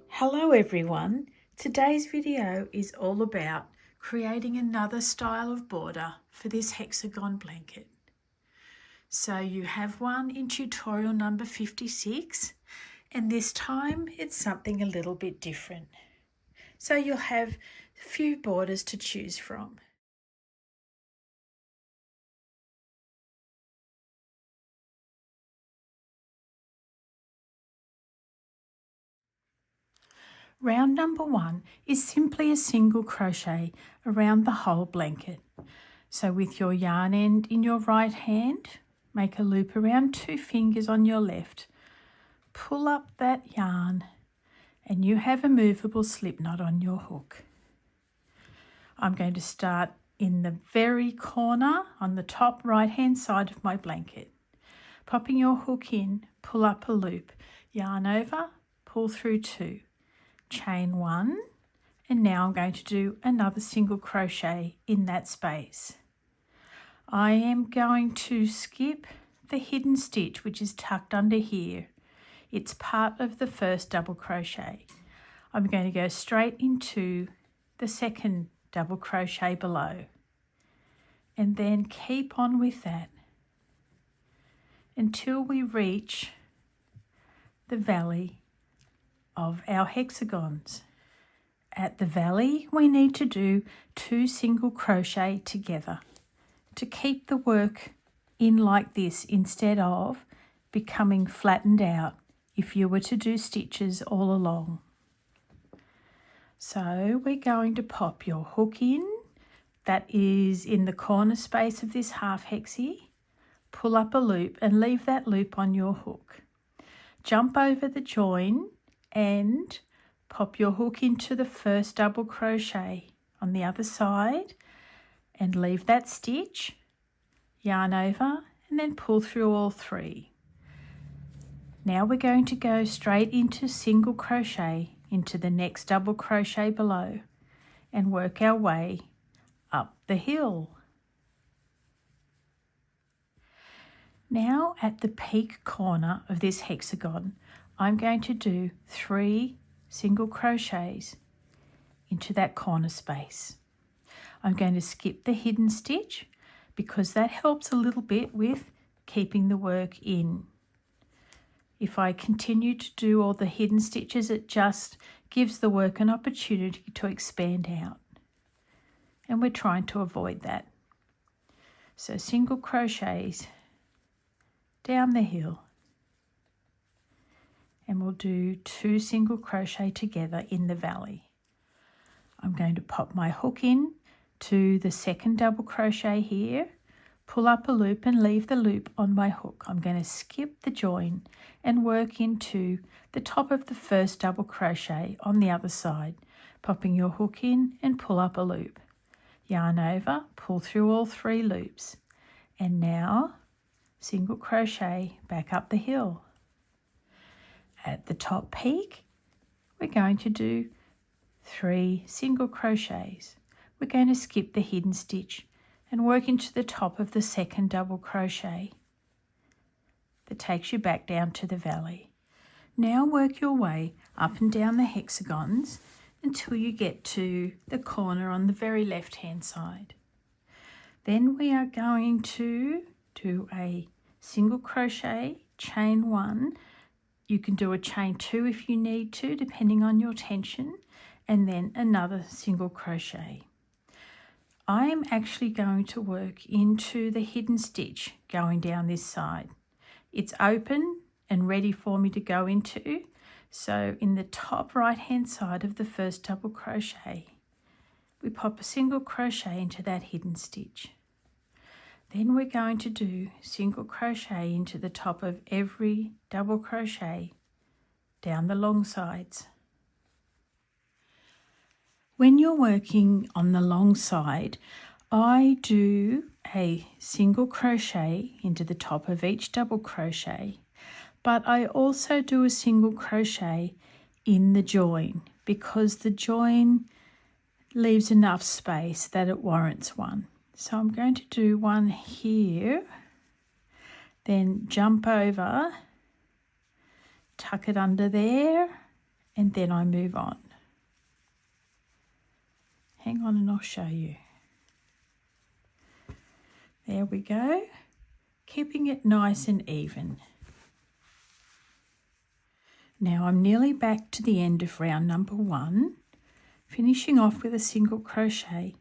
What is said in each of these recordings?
Hello everyone, today's video is all about creating another style of border for this hexagon blanket. So you have one in tutorial number 56 and this time it's something a little bit different. So you'll have a few borders to choose from. Round number 1 is simply a single crochet around the whole blanket. So with your yarn end in your right hand, make a loop around 2 fingers on your left, pull up that yarn and you have a movable slip knot on your hook. I'm going to start in the very corner on the top right hand side of my blanket. Popping your hook in, pull up a loop, yarn over, pull through 2. Chain 1, and now I'm going to do another single crochet in that space. I am going to skip the hidden stitch which is tucked under here. It's part of the first double crochet. I'm going to go straight into the second double crochet below and then keep on with that until we reach the valley of our hexagons. At the valley we need to do 2 single crochet together to keep the work in like this instead of becoming flattened out if you were to do stitches all along. So we're going to pop your hook in, that is in the corner space of this half hexie, pull up a loop and leave that loop on your hook. Jump over the join and pop your hook into the first double crochet on the other side and leave that stitch, yarn over and then pull through all 3. Now we're going to go straight into single crochet into the next double crochet below and work our way up the hill. Now at the peak corner of this hexagon, I'm going to do 3 single crochets into that corner space. I'm going to skip the hidden stitch because that helps a little bit with keeping the work in. If I continue to do all the hidden stitches, it just gives the work an opportunity to expand out. And we're trying to avoid that. So single crochets down the hill. And we'll do 2 single crochet together in the valley. I'm going to pop my hook in to the second double crochet here, pull up a loop and leave the loop on my hook. I'm going to skip the join and work into the top of the first double crochet on the other side, popping your hook in and pull up a loop. Yarn over, pull through all 3 loops, and now single crochet back up the hill. At the top peak, we're going to do 3 single crochets. We're going to skip the hidden stitch and work into the top of the second double crochet that takes you back down to the valley. Now work your way up and down the hexagons until you get to the corner on the very left hand side. Then we are going to do a single crochet, chain 1. You can do a chain 2 if you need to, depending on your tension, and then another single crochet. I am actually going to work into the hidden stitch going down this side. It's open and ready for me to go into. So in the top right hand side of the first double crochet, we pop a single crochet into that hidden stitch. Then we're going to do single crochet into the top of every double crochet down the long sides. When you're working on the long side, I do a single crochet into the top of each double crochet, but I also do a single crochet in the join because the join leaves enough space that it warrants one. So I'm going to do one here Then jump over, tuck it under there, and then I move on. Hang on and I'll show you. There we go, keeping it nice and even. Now I'm nearly back to the end of round number 1, finishing off with a single crochet.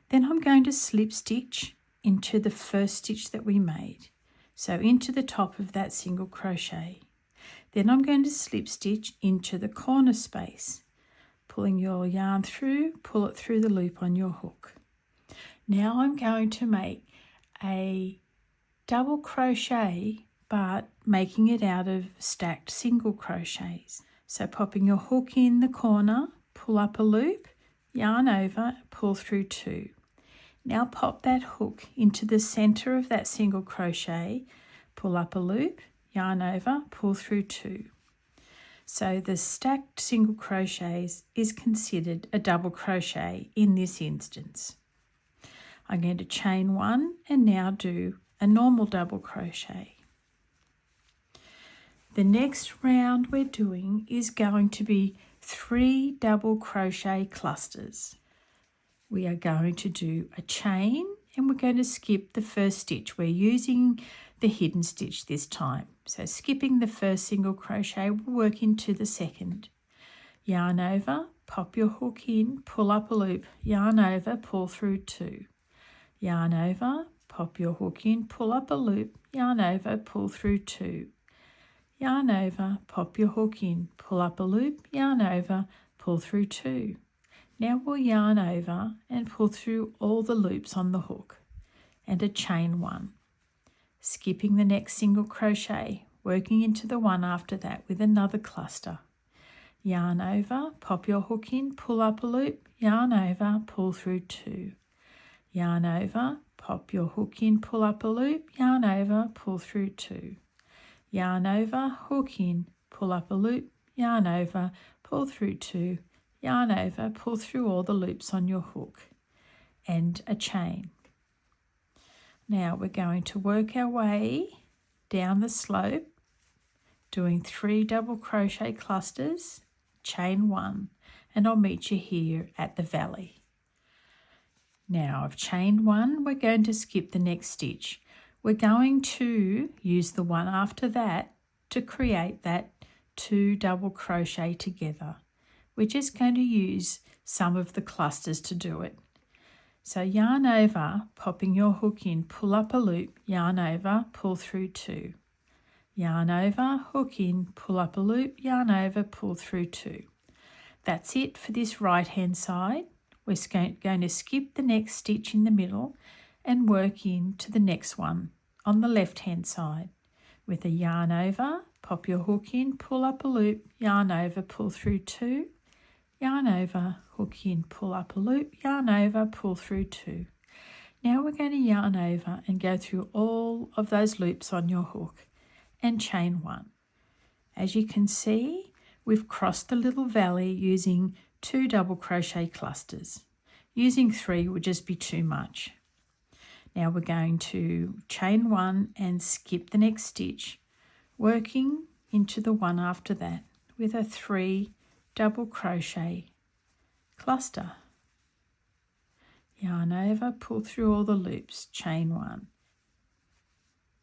Then I'm going to slip stitch into the first stitch that we made, so into the top of that single crochet. Then I'm going to slip stitch into the corner space, pulling your yarn through, pull it through the loop on your hook. Now I'm going to make a double crochet, but making it out of stacked single crochets. So popping your hook in the corner, pull up a loop, yarn over, pull through 2. Now pop that hook into the center of that single crochet, pull up a loop, yarn over, pull through 2. So the stacked single crochets is considered a double crochet in this instance. I'm going to chain 1 and now do a normal double crochet. The next round we're doing is going to be 3 double crochet clusters. We are going to do a chain and we're going to skip the first stitch. We're using the hidden stitch this time. So skipping the first single crochet, we'll work into the second. Yarn over, pop your hook in, pull up a loop, yarn over, pull through 2. Yarn over, pop your hook in, pull up a loop, yarn over, pull through 2. Yarn over, pop your hook in, pull up a loop, yarn over, pull through 2. Now we'll yarn over and pull through all the loops on the hook and a chain 1. Skipping the next single crochet, working into the one after that with another cluster. Yarn over, pop your hook in, pull up a loop, yarn over, pull through 2. Yarn over, pop your hook in, pull up a loop, yarn over, pull through 2. Yarn over, hook in, pull up a loop, yarn over, pull through 2, yarn over, pull through all the loops on your hook and a chain. Now we're going to work our way down the slope, doing 3 double crochet clusters, chain 1, and I'll meet you here at the valley. Now I've chained 1, we're going to skip the next stitch. We're going to use the one after that to create that 2 double crochet together. We're just going to use some of the clusters to do it. So yarn over, popping your hook in, pull up a loop, yarn over, pull through 2. Yarn over, hook in, pull up a loop, yarn over, pull through 2. That's it for this right hand side. We're going to skip the next stitch in the middle and work into the next one on the left hand side with a yarn over, pop your hook in, pull up a loop, yarn over, pull through 2, yarn over, hook in, pull up a loop, yarn over, pull through 2. Now we're going to yarn over and go through all of those loops on your hook and chain 1. As you can see, we've crossed the little valley using 2 double crochet clusters. Using 3 would just be too much. Now we're going to chain 1 and skip the next stitch, working into the one after that with a 3 double crochet cluster. Yarn over, pull through all the loops, chain 1.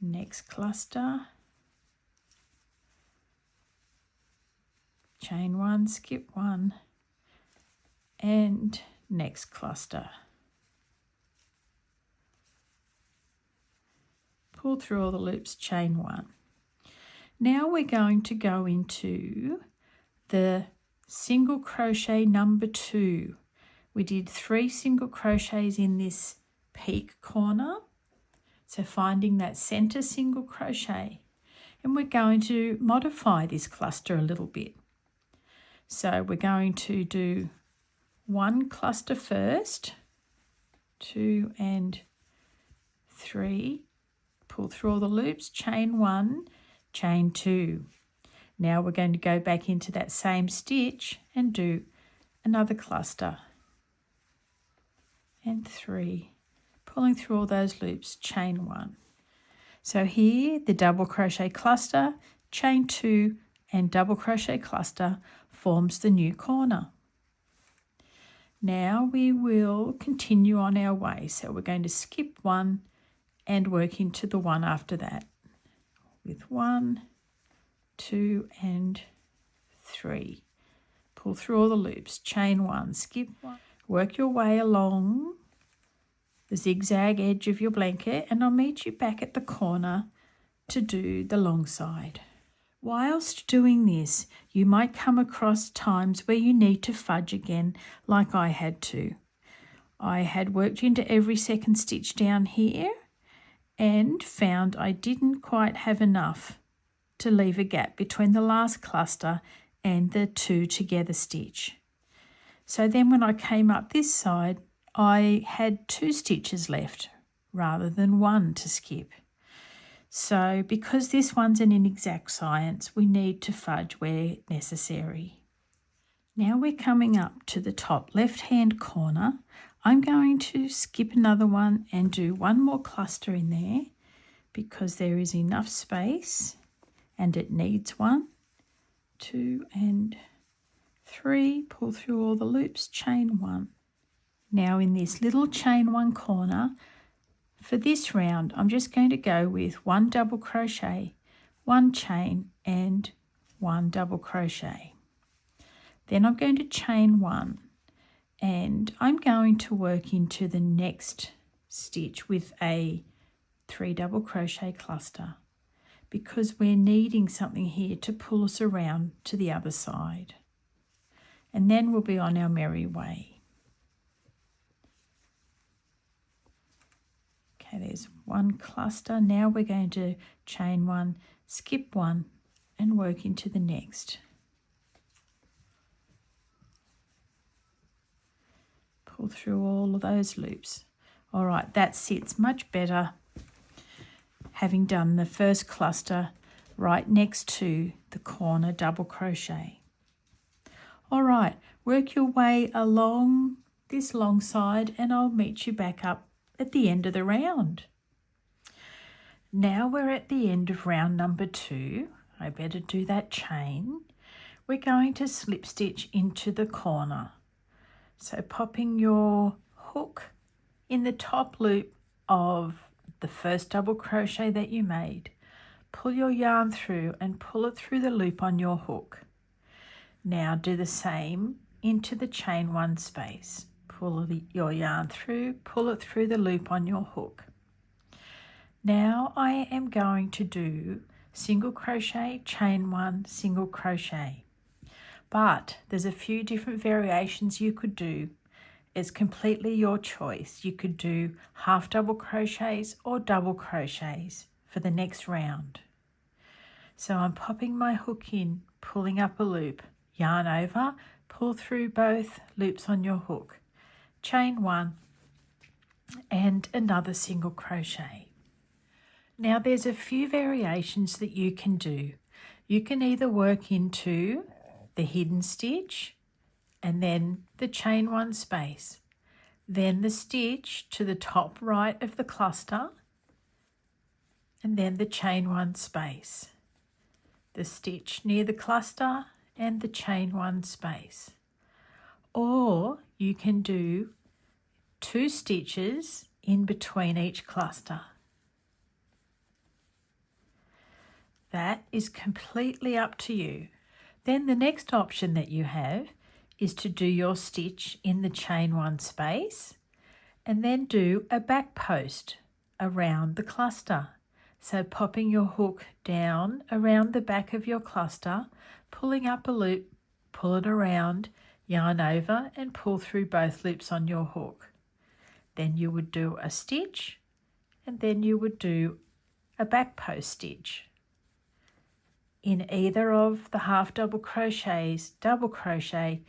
Next cluster, chain 1, skip 1, and next cluster. Pull through all the loops, chain 1. Now we're going to go into the single crochet number 2. We did 3 single crochets in this peak corner, so finding that center single crochet, and we're going to modify this cluster a little bit. So we're going to do 1 cluster first, 2 and 3, pull through all the loops, chain 1, chain 2. Now we're going to go back into that same stitch and do another cluster and 3, pulling through all those loops, chain 1. So here the double crochet cluster, chain 2 and double crochet cluster forms the new corner. Now we will continue on our way. So we're going to skip 1 and work into the one after that with 1, 2 and 3. Pull through all the loops, chain 1, skip 1. Work your way along the zigzag edge of your blanket and I'll meet you back at the corner to do the long side. Whilst doing this, you might come across times where you need to fudge again, like I had to. I had worked into every second stitch down here and found I didn't quite have enough to leave a gap between the last cluster and the 2 together stitch. So then when I came up this side, I had 2 stitches left rather than 1 to skip. So because this one's an inexact science, we need to fudge where necessary. Now we're coming up to the top left-hand corner. I'm going to skip another one and do 1 more cluster in there because there is enough space and it needs 1, 2 and 3. Pull through all the loops, chain 1. Now in this little chain 1 corner, for this round, I'm just going to go with 1 double crochet, 1 chain and 1 double crochet. Then I'm going to chain 1 and I'm going to work into the next stitch with a 3 double crochet cluster because we're needing something here to pull us around to the other side. And then we'll be on our merry way. Okay, there's 1 cluster. Now we're going to chain 1, skip 1 and work into the next. Pull through all of those loops. All right, that sits much better having done the first cluster right next to the corner double crochet. All right, work your way along this long side and I'll meet you back up at the end of the round. Now we're at the end of round number 2. I better do that chain. We're going to slip stitch into the corner. So popping your hook in the top loop of the first double crochet that you made, pull your yarn through and pull it through the loop on your hook. Now do the same into the chain 1 space. Pull your yarn through, pull it through the loop on your hook. Now I am going to do single crochet, chain 1, single crochet. But there's a few different variations you could do. It's completely your choice. You could do half double crochets or double crochets for the next round. So I'm popping my hook in, pulling up a loop, yarn over, pull through both loops on your hook, chain 1 and another single crochet. Now there's a few variations that you can do. You can either work into the hidden stitch and then the chain 1 space, then the stitch to the top right of the cluster and then the chain 1 space, the stitch near the cluster and the chain 1 space. Or you can do 2 stitches in between each cluster. That is completely up to you. Then the next option that you have is to do your stitch in the chain 1 space and then do a back post around the cluster. So popping your hook down around the back of your cluster, pulling up a loop, pull it around, yarn over and pull through both loops on your hook. Then you would do a stitch and then you would do a back post stitch in either of the half double crochets, double crochet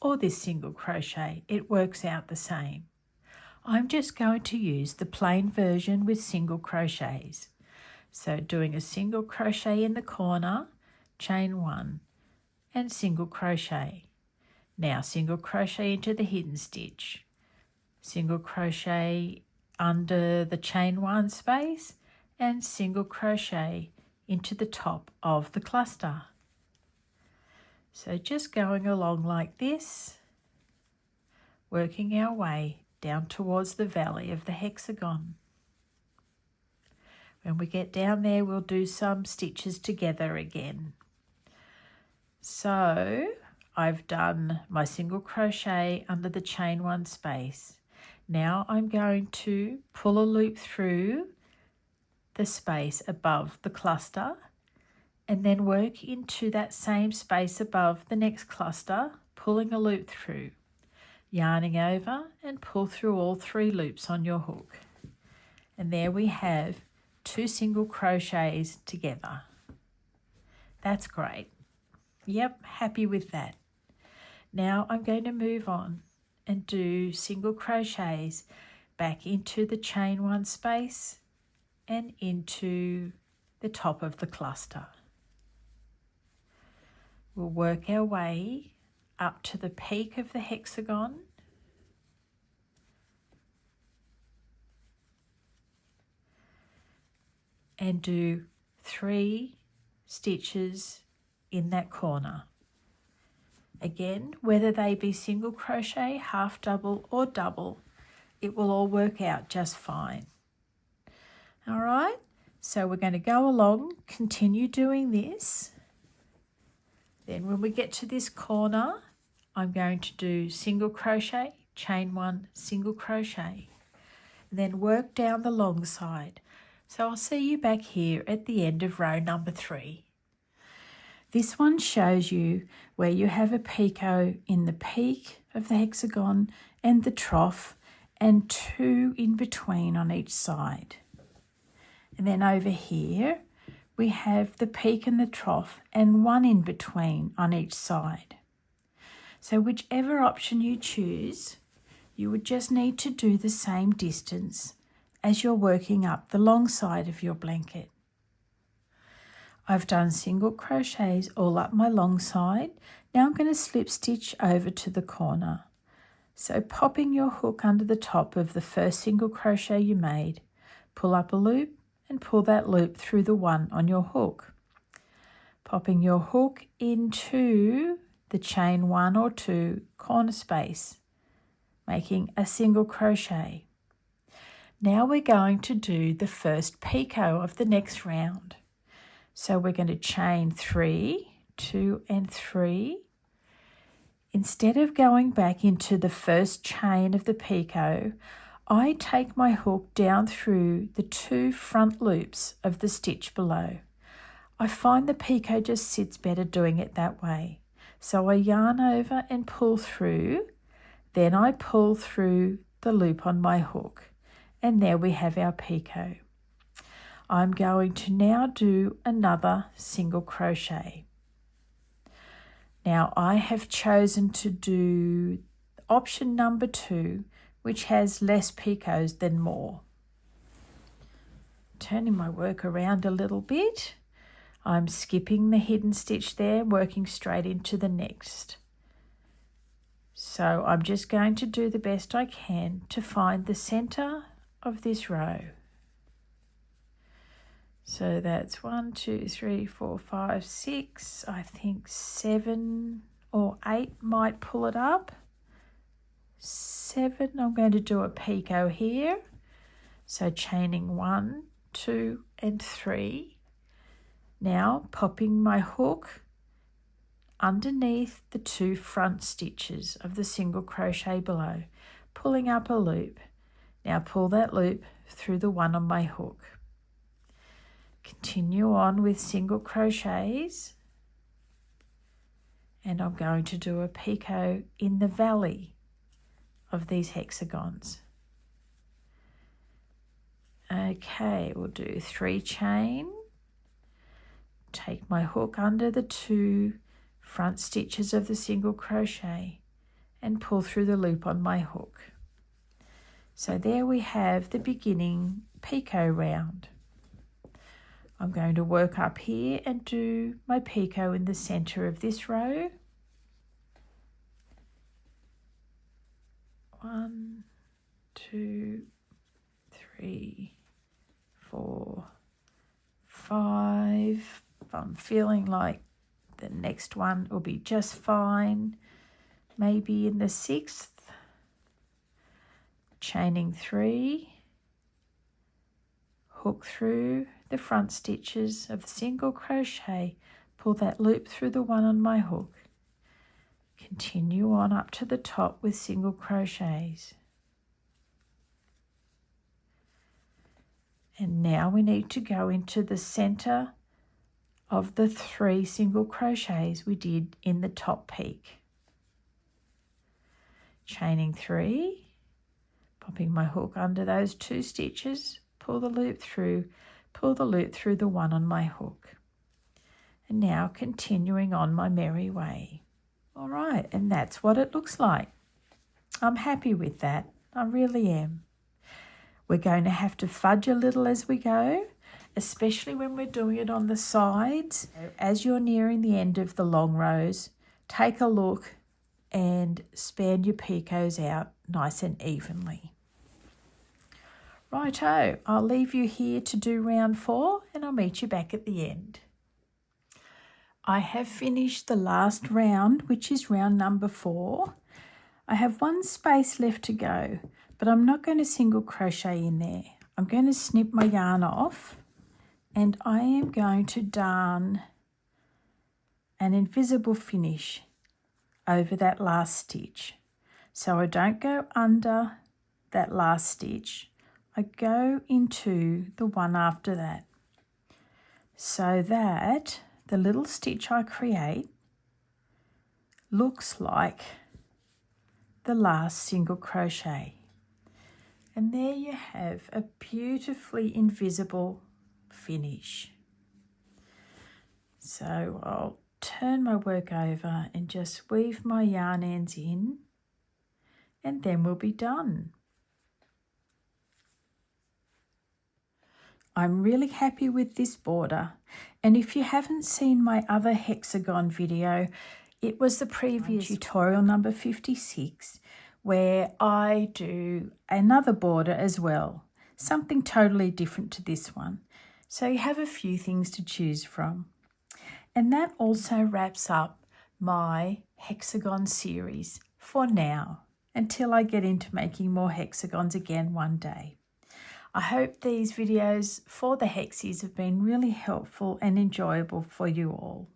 or this single crochet. It works out the same. I'm just going to use the plain version with single crochets. So doing a single crochet in the corner, chain 1 and single crochet. Now single crochet into the hidden stitch, single crochet under the chain 1 space and single crochet into the top of the cluster. So just going along like this, working our way down towards the valley of the hexagon. When we get down there, we'll do some stitches together again. So I've done my single crochet under the chain one space. Now I'm going to pull a loop through the space above the cluster and then work into that same space above the next cluster, pulling a loop through, yarning over and pull through all 3 loops on your hook. And there we have 2 single crochets together. That's great. Yep, happy with that. Now I'm going to move on and do single crochets back into the chain one space and into the top of the cluster. We'll work our way up to the peak of the hexagon, and do 3 stitches in that corner. Again, whether they be single crochet, half double or double, it will all work out just fine. All right, so we're going to go along, continue doing this. Then when we get to this corner, I'm going to do single crochet, chain one, single crochet, and then work down the long side. So I'll see you back here at the end of row number 3. This one shows you where you have a picot in the peak of the hexagon and the trough, and 2 in between on each side. And then over here we have the peak and the trough and 1 in between on each side. So whichever option you choose, you would just need to do the same distance as you're working up the long side of your blanket. I've done single crochets all up my long side. Now I'm going to slip stitch over to the corner. So popping your hook under the top of the first single crochet you made, pull up a loop and pull that loop through the one on your hook. Popping your hook into the chain 1 or 2 corner space, making a single crochet. Now we're going to do the first picot of the next round. So we're going to chain 3, 2 and 3. Instead of going back into the first chain of the picot, I take my hook down through the 2 front loops of the stitch below. I find the picot just sits better doing it that way. So I yarn over and pull through, then I pull through the loop on my hook, and there we have our picot. I'm going to now do another single crochet. Now I have chosen to do option number 2, which has less picots than more. Turning my work around a little bit, I'm skipping the hidden stitch there, working straight into the next. So I'm just going to do the best I can to find the center of this row. So that's 1, 2, 3, 4, 5, 6, I think 7 or 8 might pull it up. 7, I'm going to do a picot here. So chaining 1, 2 and 3. Now popping my hook underneath the 2 front stitches of the single crochet below, pulling up a loop. Now pull that loop through the one on my hook. Continue on with single crochets, and I'm going to do a picot in the valley of these hexagons. Okay, we'll do 3 chain, take my hook under the 2 front stitches of the single crochet and pull through the loop on my hook. So there we have the beginning picot round. I'm going to work up here and do my picot in the center of this row. 1, 2, 3, 4, 5. I'm feeling like the next one will be just fine. Maybe in the 6th. Chaining 3. Hook through the front stitches of the single crochet. Pull that loop through the one on my hook. Continue on up to the top with single crochets. And now we need to go into the center of the 3 single crochets we did in the top peak. Chaining 3, popping my hook under those 2 stitches, pull the loop through the one on my hook. And now continuing on my merry way. All right, and that's what it looks like. I'm happy with that. I really am. We're going to have to fudge a little as we go, especially when we're doing it on the sides. As you're nearing the end of the long rows, take a look and span your picots out nice and evenly. Righto, I'll leave you here to do round 4 and I'll meet you back at the end. I have finished the last round, which is round number 4. I have 1 space left to go, but I'm not going to single crochet in there. I'm going to snip my yarn off and I am going to darn an invisible finish over that last stitch. So I don't go under that last stitch. I go into the one after that, so that the little stitch I create looks like the last single crochet. And there you have a beautifully invisible finish. So I'll turn my work over and just weave my yarn ends in, and then we'll be done. I'm really happy with this border, and if you haven't seen my other hexagon video, it was the previous tutorial number 56, where I do another border as well, something totally different to this one. So you have a few things to choose from. And that also wraps up my hexagon series for now, until I get into making more hexagons again one day. I hope these videos for the hexies have been really helpful and enjoyable for you all.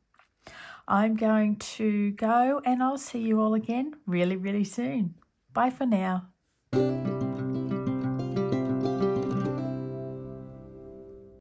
I'm going to go and I'll see you all again really, really soon. Bye for now.